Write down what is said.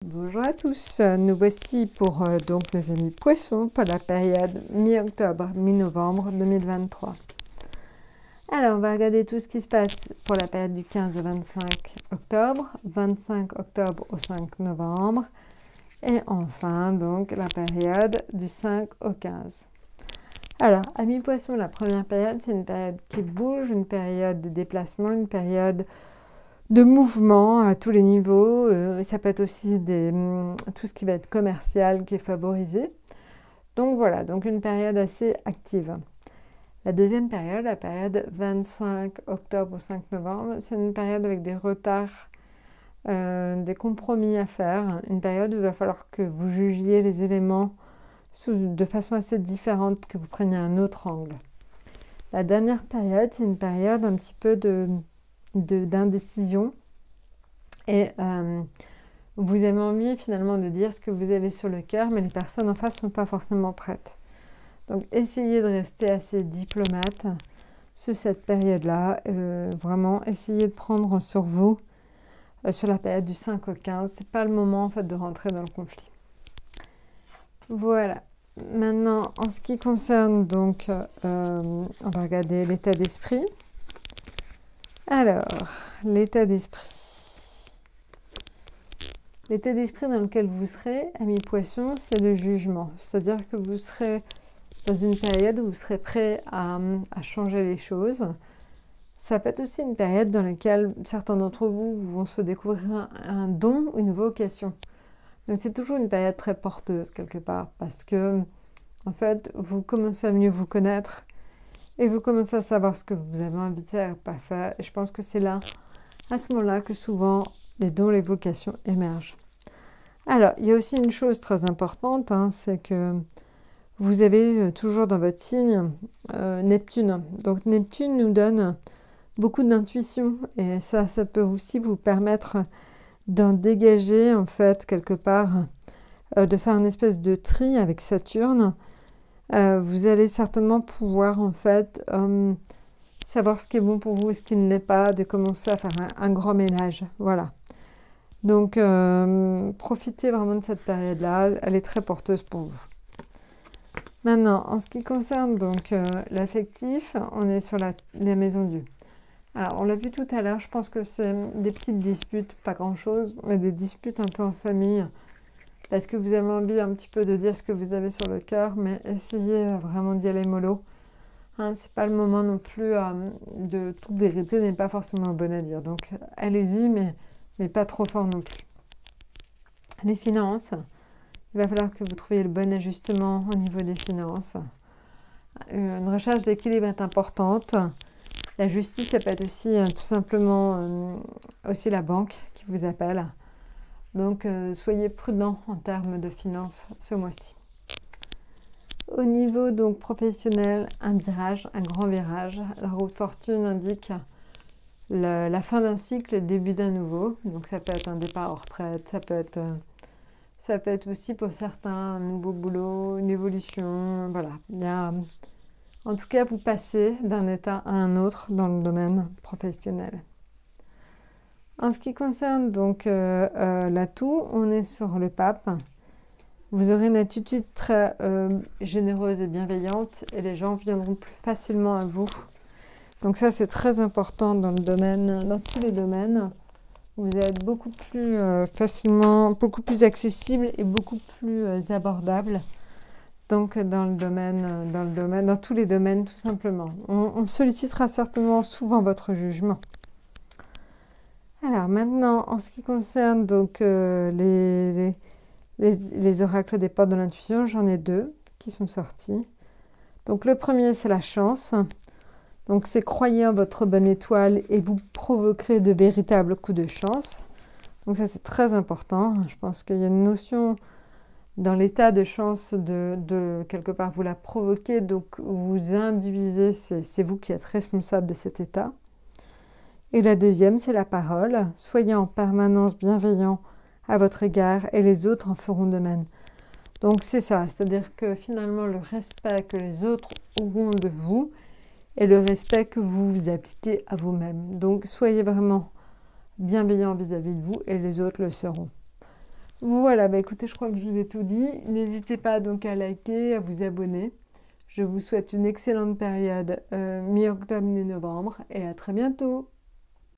Bonjour à tous, nous voici pour donc nos amis poissons pour la période mi-octobre, mi-novembre 2023. Alors on va regarder tout ce qui se passe pour la période du 15 au 25 octobre, 25 octobre au 5 novembre et enfin donc la période du 5 au 15. Alors, amis poissons, la première période c'est une période qui bouge, une période de déplacement, une période de mouvement à tous les niveaux. Ça peut être aussi tout ce qui va être commercial qui est favorisé. Donc voilà, donc une période assez active. La deuxième période, la période 25 octobre au 5 novembre, c'est une période avec des retards, des compromis à faire. Une période où il va falloir que vous jugiez les éléments de façon assez différente, que vous preniez un autre angle. La dernière période, c'est une période un petit peu d'indécision et vous avez envie finalement de dire ce que vous avez sur le cœur, mais les personnes en face ne sont pas forcément prêtes. Donc essayez de rester assez diplomate sur cette période-là, vraiment essayez de prendre sur vous, sur la période du 5 au 15, c'est pas le moment en fait de rentrer dans le conflit. Voilà. Maintenant, en ce qui concerne donc, on va regarder l'état d'esprit. Alors, l'état d'esprit. L'état d'esprit dans lequel vous serez, amis poissons, c'est le jugement. C'est-à-dire que vous serez dans une période où vous serez prêt à changer les choses. Ça peut être aussi une période dans laquelle certains d'entre vous vont se découvrir un don ou une vocation. Donc c'est toujours une période très porteuse quelque part parce que, en fait, vous commencez à mieux vous connaître. Et vous commencez à savoir ce que vous avez envie de faire, pas faire. Et je pense que c'est là, à ce moment-là, que souvent les dons, les vocations émergent. Alors, il y a aussi une chose très importante, c'est que vous avez toujours dans votre signe Neptune. Donc Neptune nous donne beaucoup d'intuition. Et ça peut aussi vous permettre d'en dégager, en fait, quelque part, de faire une espèce de tri avec Saturne. Vous allez certainement pouvoir en fait savoir ce qui est bon pour vous et ce qui ne l'est pas, de commencer à faire un grand ménage. Voilà. Donc profitez vraiment de cette période-là, elle est très porteuse pour vous. Maintenant, en ce qui concerne donc l'affectif, on est sur la maison du. Alors on l'a vu tout à l'heure, je pense que c'est des petites disputes, pas grand-chose, mais des disputes un peu en famille. Parce que vous avez envie un petit peu de dire ce que vous avez sur le cœur, mais essayez vraiment d'y aller mollo. C'est pas le moment non plus de toute vérité n'est pas forcément bonne à dire. Donc allez-y, mais pas trop fort non plus. Les finances, il va falloir que vous trouviez le bon ajustement au niveau des finances. Une recherche d'équilibre est importante. La justice, ça peut être aussi tout simplement aussi la banque qui vous appelle. Donc, soyez prudents en termes de finances ce mois-ci. Au niveau donc professionnel, un virage, un grand virage. La roue de fortune indique la fin d'un cycle et le début d'un nouveau. Donc, ça peut être un départ en retraite, ça peut être aussi pour certains un nouveau boulot, une évolution. Voilà. En tout cas, vous passez d'un état à un autre dans le domaine professionnel. En ce qui concerne donc l'atout, on est sur le pape. Vous aurez une attitude très généreuse et bienveillante et les gens viendront plus facilement à vous. Donc ça, c'est très important dans tous les domaines. Vous allez être beaucoup plus facilement, beaucoup plus accessible et beaucoup plus abordable. Donc dans tous les domaines, tout simplement. On sollicitera certainement souvent votre jugement. Alors maintenant, en ce qui concerne donc les oracles des portes de l'intuition, j'en ai deux qui sont sortis. Donc le premier, c'est la chance. Donc c'est croyez en votre bonne étoile et vous provoquerez de véritables coups de chance. Donc ça, c'est très important. Je pense qu'il y a une notion dans l'état de chance de quelque part, vous la provoquez, donc vous induisez, c'est vous qui êtes responsable de cet état. Et la deuxième, c'est la parole. Soyez en permanence bienveillant à votre égard et les autres en feront de même. Donc c'est ça, c'est-à-dire que finalement le respect que les autres auront de vous et le respect que vous vous appliquez à vous-même. Donc soyez vraiment bienveillant vis-à-vis de vous et les autres le seront. Voilà, bah écoutez, je crois que je vous ai tout dit. N'hésitez pas donc à liker, à vous abonner. Je vous souhaite une excellente période mi-octobre, mi-novembre et à très bientôt.